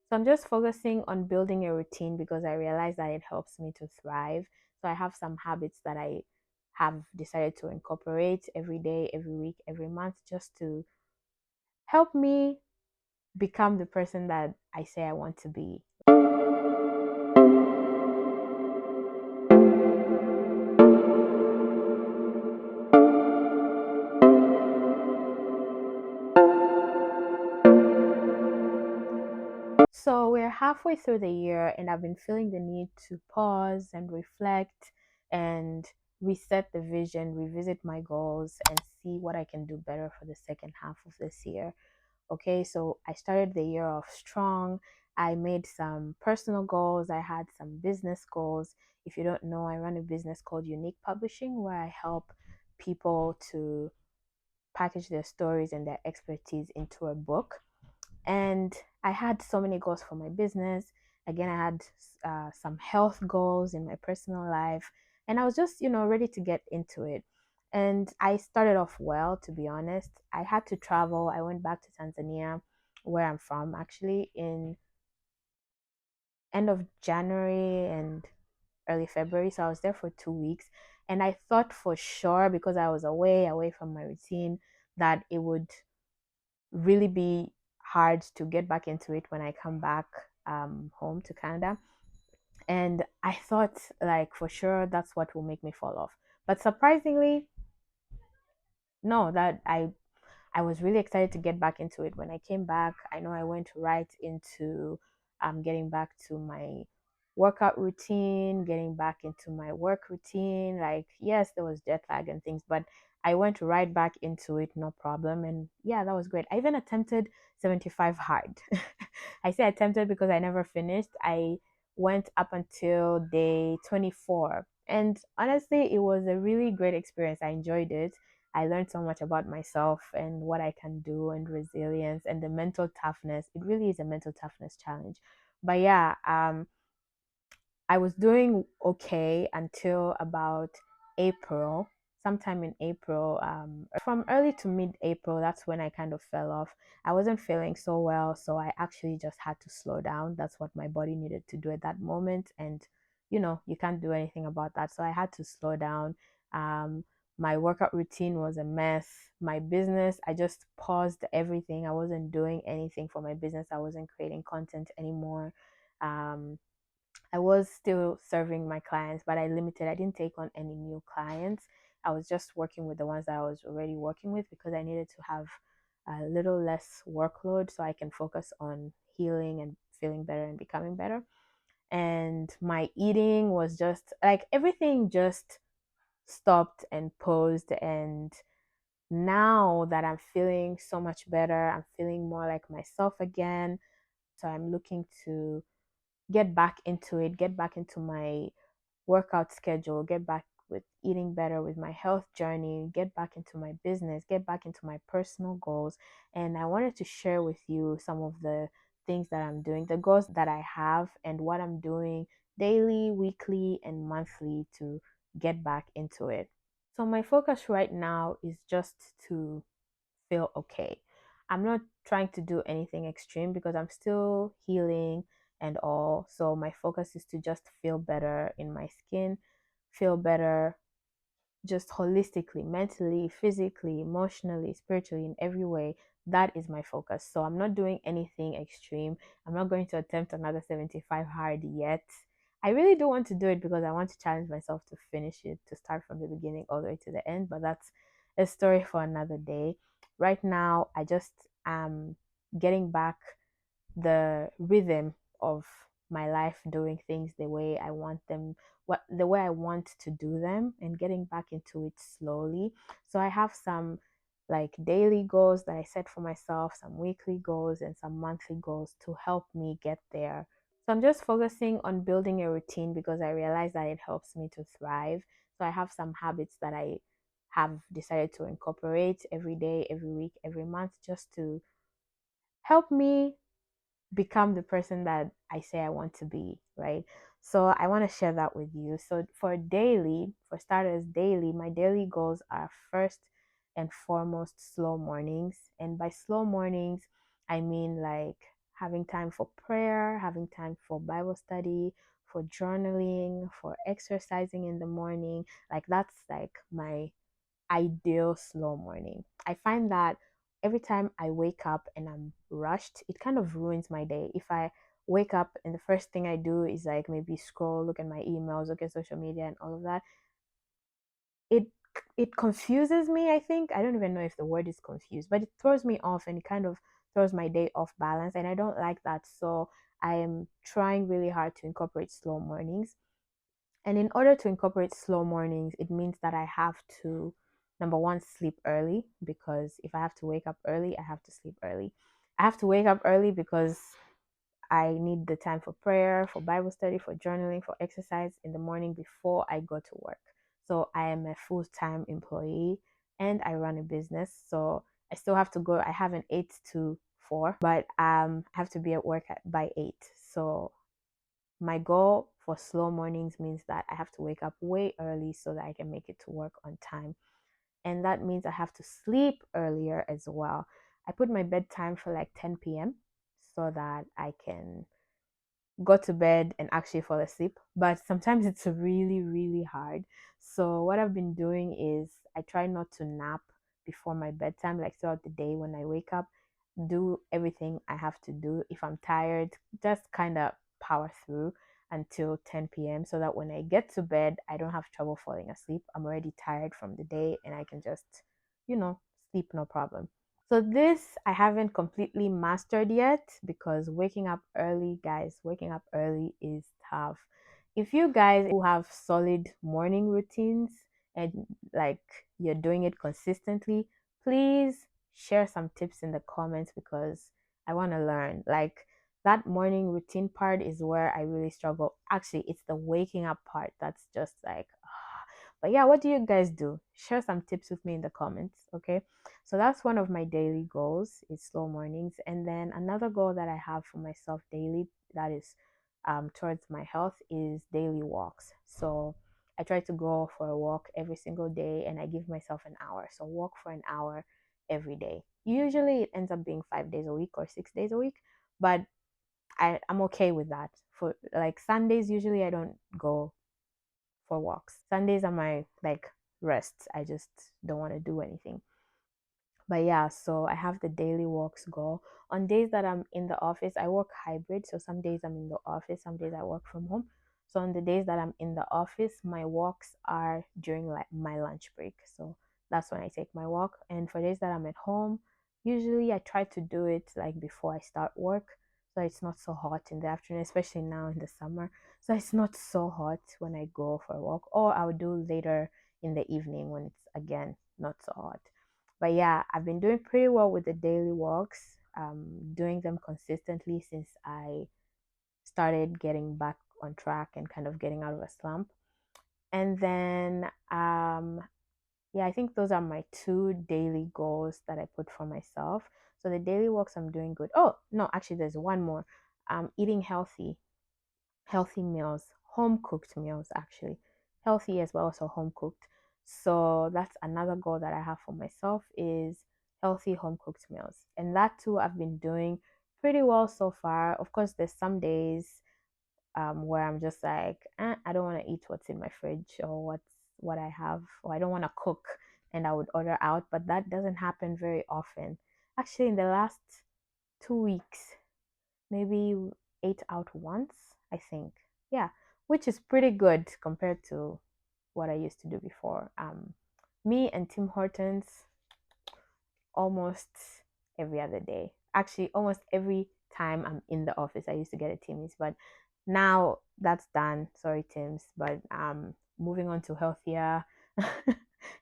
So I'm just focusing on building a routine because I realize that it helps me to thrive. So I have some habits that I have decided to incorporate every day, every week, every month, just to help me become the person that I say I want to be. So we're halfway through the year, and I've been feeling the need to pause and reflect and reset the vision, revisit my goals, and see what I can do better for the second half of this year. Okay, so I started the year off strong. I made some personal goals, I had some business goals. If you don't know, I run a business called Unique Publishing where I help people to package their stories and their expertise into a book. And I had so many goals for my business. Again, I had some health goals in my personal life, and I was just, ready to get into it. And I started off well, to be honest. I had to travel. I went back to Tanzania, where I'm from, actually, in end of January and early February. So I was there for 2 weeks, and I thought for sure, because I was away from my routine, that it would really be hard to get back into it when I come back home to Canada. And I thought, like, for sure that's what will make me fall off. But surprisingly, no, that I was really excited to get back into it. When I came back, I know I went right into getting back to my workout routine, getting back into my work routine. Like, yes, there was jet lag and things, but I went right back into it, no problem. And yeah, that was great. I even attempted 75 hard. I say attempted because I never finished. I went up until day 24. And honestly, it was a really great experience. I enjoyed it. I learned so much about myself and what I can do and resilience and the mental toughness. It really is a mental toughness challenge. But yeah, I was doing okay until about April, sometime in April. From early to mid April, that's when I kind of fell off. I wasn't feeling so well, so I actually just had to slow down. That's what my body needed to do at that moment. And, you can't do anything about that. So I had to slow down. Um, my workout routine was a mess. My business, I just paused everything. I wasn't doing anything for my business, I wasn't creating content anymore. Um, I was still serving my clients, but I didn't take on any new clients. I was just working with the ones that I was already working with because I needed to have a little less workload so I can focus on healing and feeling better and becoming better. And my eating was just like everything just stopped and paused. And now that I'm feeling so much better, I'm feeling more like myself again. So I'm looking to get back into it, get back into my workout schedule, get back with eating better, with my health journey, get back into my business, get back into my personal goals. And I wanted to share with you some of the things that I'm doing, the goals that I have, and what I'm doing daily, weekly, and monthly to get back into it. So, my focus right now is just to feel okay. I'm not trying to do anything extreme because I'm still healing and all. So my focus is to just feel better in my skin, feel better just holistically, mentally, physically, emotionally, spiritually, in every way. That is my focus. So I'm not doing anything extreme. I'm not going to attempt another 75 hard yet. I really do want to do it because I want to challenge myself to finish it, to start from the beginning all the way to the end. But that's a story for another day. Right now, I just am getting back the rhythm of my life, doing things the way I want them, what the way I want to do them, and getting back into it slowly. So I have some like daily goals that I set for myself, some weekly goals and some monthly goals to help me get there. So I'm just focusing on building a routine because I realize that it helps me to thrive. So I have some habits that I have decided to incorporate every day, every week, every month, just to help me become the person that I say I want to be, right? So I want to share that with you. So for starters, daily, my daily goals are first and foremost slow mornings. And by slow mornings, I mean like having time for prayer, having time for Bible study, for journaling, for exercising in the morning. Like that's like my ideal slow morning. I find that every time I wake up and I'm rushed, it kind of ruins my day. If I wake up and the first thing I do is like maybe scroll, look at my emails, look at social media and all of that, it it confuses me, I think. I don't even know if the word is confused, but it throws me off and it kind of throws my day off balance and I don't like that. So I am trying really hard to incorporate slow mornings. And in order to incorporate slow mornings, it means that I have to, number one, sleep early, because if I have to wake up early, I have to sleep early. I have to wake up early because I need the time for prayer, for Bible study, for journaling, for exercise in the morning before I go to work. So I am a full-time employee and I run a business. So I still have to go. I have an 8 to 4, but I have to be at work by 8. So my goal for slow mornings means that I have to wake up way early so that I can make it to work on time. And that means I have to sleep earlier as well. I put my bedtime for like 10 p.m. so that I can go to bed and actually fall asleep. But sometimes it's really, really hard. So what I've been doing is I try not to nap before my bedtime, like throughout the day when I wake up, do everything I have to do. If I'm tired, just kind of power through until 10 p.m. so that when I get to bed, I don't have trouble falling asleep. I'm already tired from the day and I can just, sleep no problem. So this I haven't completely mastered yet because waking up early, guys, waking up early is tough. If you guys who have solid morning routines and like you're doing it consistently, please share some tips in the comments because I want to learn. Like that morning routine part is where I really struggle. Actually, it's the waking up part that's just like, but yeah, what do you guys do? Share some tips with me in the comments, okay? So that's one of my daily goals is slow mornings. And then another goal that I have for myself daily that is towards my health is daily walks. So I try to go for a walk every single day and I give myself an hour. So walk for an hour every day. Usually it ends up being 5 days a week or 6 days a week, but I'm okay with that. For like Sundays, usually I don't go for walks. Sundays are my like rest. I just don't want to do anything. But yeah, so I have the daily walks go. On days that I'm in the office, I work hybrid. So some days I'm in the office, some days I work from home. So on the days that I'm in the office, my walks are during like my lunch break. So that's when I take my walk. And for days that I'm at home, usually I try to do it like before I start work. So it's not so hot in the afternoon, especially now in the summer. So it's not so hot when I go for a walk, or I'll do later in the evening when it's again not so hot. But yeah, I've been doing pretty well with the daily walks, doing them consistently since I started getting back on track and kind of getting out of a slump. And then, yeah, I think those are my two daily goals that I put for myself. So the daily walks, I'm doing good. Oh, no, actually, there's one more. Eating healthy meals, home cooked meals, actually. Healthy as well, so home cooked. So that's another goal that I have for myself is healthy home cooked meals. And that too I've been doing pretty well so far. Of course, there's some days where I'm just like, I don't want to eat what's in my fridge or what I have, or I don't want to cook and I would order out, but that doesn't happen very often. Actually, in the last 2 weeks, maybe ate out once, I think. Yeah, which is pretty good compared to what I used to do before. Me and Tim Hortons almost every other day. Actually, almost every time I'm in the office, I used to get a Timmy's, but now that's done. Sorry, Tim's, but moving on to healthier,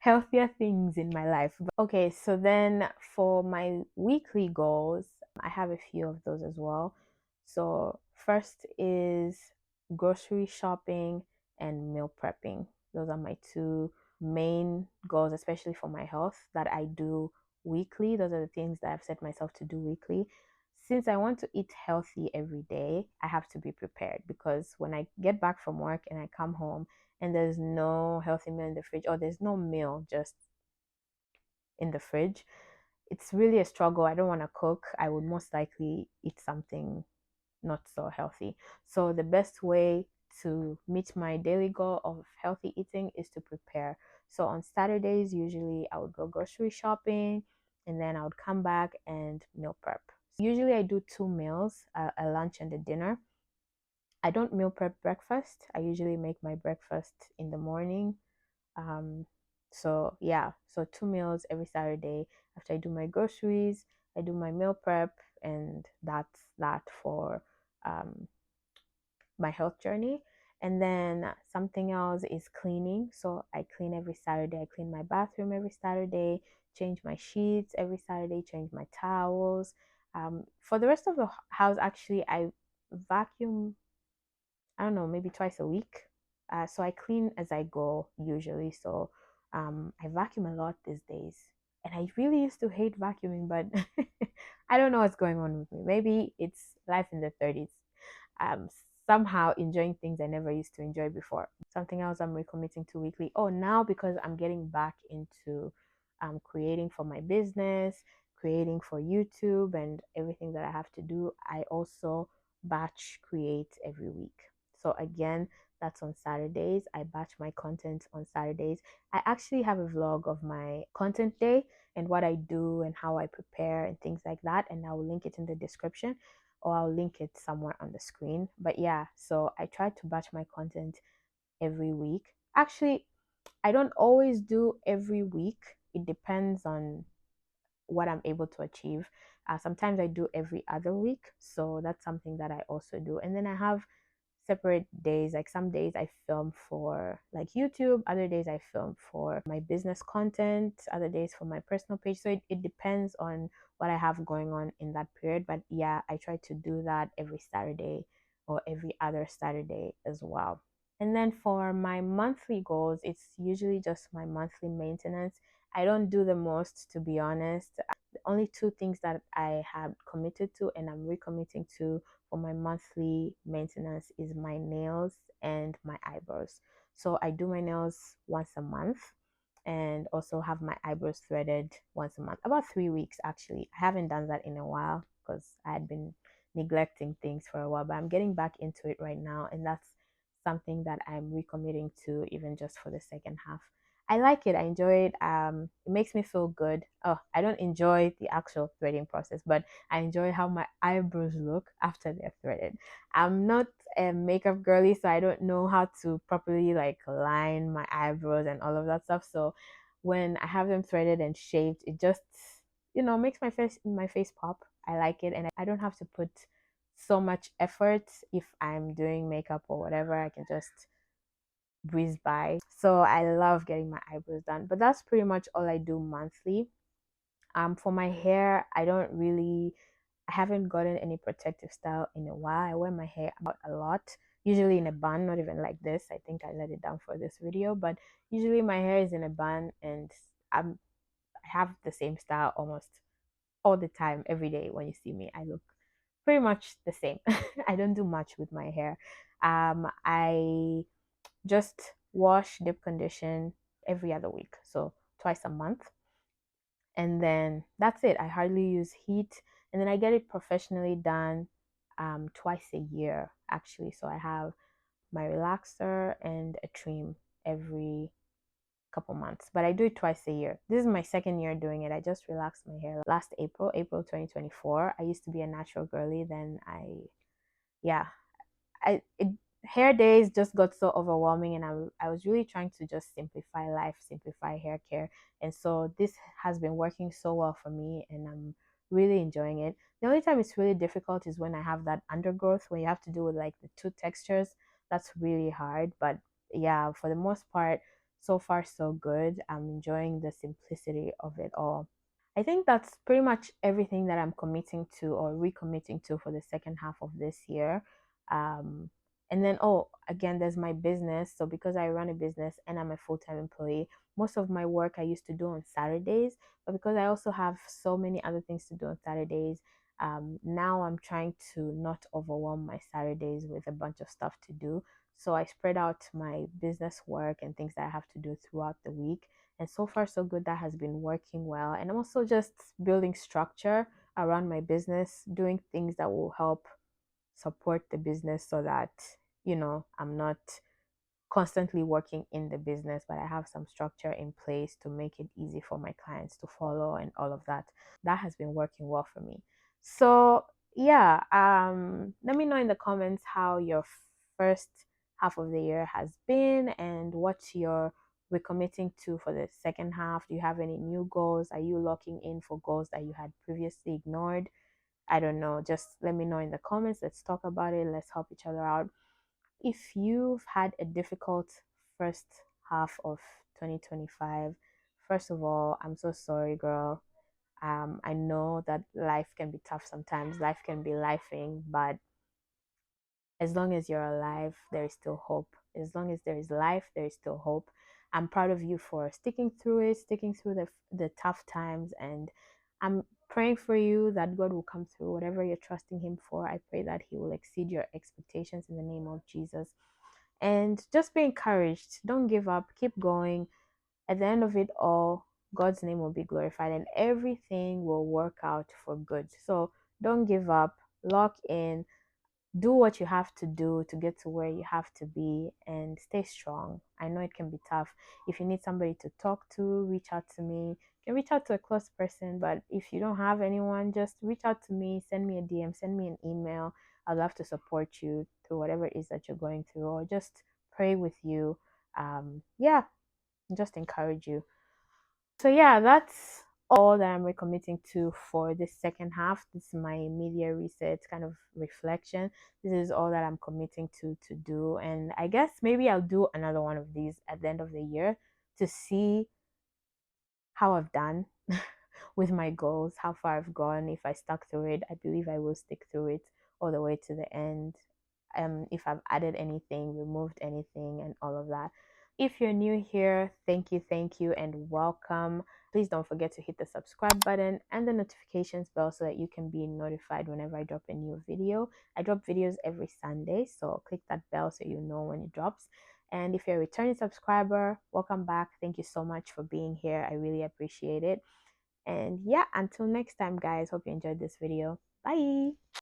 healthier things in my life. Okay, so then for my weekly goals, I have a few of those as well. So first is grocery shopping and meal prepping. Those are my two main goals, especially for my health, that I do weekly. Those are the things that I've set myself to do weekly. Since I want to eat healthy every day, I have to be prepared because when I get back from work and I come home and there's no healthy meal in the fridge or there's no meal just in the fridge, it's really a struggle. I don't want to cook. I would most likely eat something not so healthy. So the best way to meet my daily goal of healthy eating is to prepare. So on Saturdays, usually I would go grocery shopping and then I would come back and meal prep. So usually I do two meals, a lunch and a dinner. I don't meal prep breakfast. I usually make my breakfast in the morning. Um, so yeah, so two meals every Saturday. After I do my groceries, I do my meal prep, and that's that for um, my health journey. And then something else is cleaning. So I clean every Saturday. I clean my bathroom every Saturday, change my sheets every Saturday, change my towels. For the rest of the house, actually, I vacuum, I don't know, maybe twice a week. So I clean as I go usually. So I vacuum a lot these days. And I really used to hate vacuuming, but I don't know what's going on with me. Maybe it's life in the 30s. Um, Somehow enjoying things I never used to enjoy before. Something else I'm recommitting to weekly. Oh, now because I'm getting back into creating for my business, creating for YouTube, and everything that I have to do, I also batch create every week. So again, that's on Saturdays. I batch my content on Saturdays. I actually have a vlog of my content day and what I do and how I prepare and things like that. And I will link it in the description or I'll link it somewhere on the screen. But yeah, so I try to batch my content every week. Actually, I don't always do every week. It depends on what I'm able to achieve. Sometimes I do every other week. So that's something that I also do. And then I have separate days. Like some days I film for like YouTube, other days I film for my business content, other days for my personal page. So it depends on what I have going on in that period. But yeah, I try to do that every Saturday or every other Saturday as well. And then for my monthly goals, it's usually just my monthly maintenance. I don't do the most, to be honest. The only two things that I have committed to and I'm recommitting to for my monthly maintenance is my nails and my eyebrows. So I do my nails once a month and also have my eyebrows threaded once a month. About 3 weeks actually. I haven't done that in a while because I had been neglecting things for a while, but I'm getting back into it right now, and that's something that I'm recommitting to even just for the second half. I like it. I enjoy it. It makes me feel good. Oh, I don't enjoy the actual threading process, but I enjoy how my eyebrows look after they're threaded. I'm not a makeup girly, so I don't know how to properly like line my eyebrows and all of that stuff. So when I have them threaded and shaved, it just makes my face pop. I like it, and I don't have to put so much effort if I'm doing makeup or whatever. I can just breeze by. So I love getting my eyebrows done. But that's pretty much all I do monthly. For my hair, I haven't gotten any protective style in a while. I wear my hair out a lot, usually in a bun, not even like this. I think I let it down for this video, but usually my hair is in a bun and I have the same style almost all the time, every day when you see me. I look pretty much the same. I don't do much with my hair. I just wash, deep condition every other week, so twice a month, and then that's it. I hardly use heat, and then I get it professionally done twice a year actually. So I have my relaxer and a trim every couple months, but I do it twice a year. This is my second year doing it. I just relaxed my hair last April 2024. I used to be a natural girly, then yeah, I it hair days just got so overwhelming, and I was really trying to just simplify life, simplify hair care, and so this has been working so well for me, and I'm really enjoying it. The only time it's really difficult is when I have that undergrowth, when you have to do with like the two textures. That's really hard, but yeah, for the most part, so far so good. I'm enjoying the simplicity of it all. I think that's pretty much everything that I'm committing to or recommitting to for the second half of this year. Um, and then, oh, again, there's my business. So, because I run a business and I'm a full time employee, most of my work I used to do on Saturdays. But because I also have so many other things to do on Saturdays, now I'm trying to not overwhelm my Saturdays with a bunch of stuff to do. So, I spread out my business work and things that I have to do throughout the week, And so far, so good. That has been working well. And I'm also just building structure around my business, doing things that will help support the business so that, I'm not constantly working in the business, but I have some structure in place to make it easy for my clients to follow and all of that. That has been working well for me. So, yeah, let me know in the comments how your first half of the year has been and what you're recommitting to for the second half. Do you have any new goals? Are you locking in for goals that you had previously ignored? I don't know. Just let me know in the comments. Let's talk about it. Let's help each other out. If you've had a difficult first half of 2025, first of all, I'm so sorry, girl. I know that life can be tough sometimes. Life can be lifing, but as long as you're alive, there is still hope. As long as there is life, there is still hope. I'm proud of you for sticking through it, sticking through the tough times, and I'm praying for you that God will come through whatever you're trusting Him for. I pray that He will exceed your expectations in the name of Jesus. And just be encouraged. Don't give up. Keep going. At the end of it all, God's name will be glorified and everything will work out for good. So don't give up. Lock in, do what you have to do to get to where you have to be, and stay strong. I know it can be tough. If you need somebody to talk to, reach out to me. You can reach out to a close person, but if you don't have anyone, just reach out to me, send me a DM, send me an email. I'd love to support you through whatever it is that you're going through, or just pray with you. Yeah, just encourage you. So yeah, that's all that I'm recommitting to for this second half. This is my media reset kind of reflection. This is all that I'm committing to do. And I guess maybe I'll do another one of these at the end of the year to see how I've done with my goals, how far I've gone. If I stuck through it, I believe I will stick through it all the way to the end. If I've added anything, removed anything, and all of that. If you're new here, thank you, and welcome. Please don't forget to hit the subscribe button and the notifications bell so that you can be notified whenever I drop a new video. I drop videos every Sunday, so click that bell so you know when it drops. And if you're a returning subscriber, welcome back. Thank you so much for being here. I really appreciate it. And yeah, until next time, guys, hope you enjoyed this video. Bye.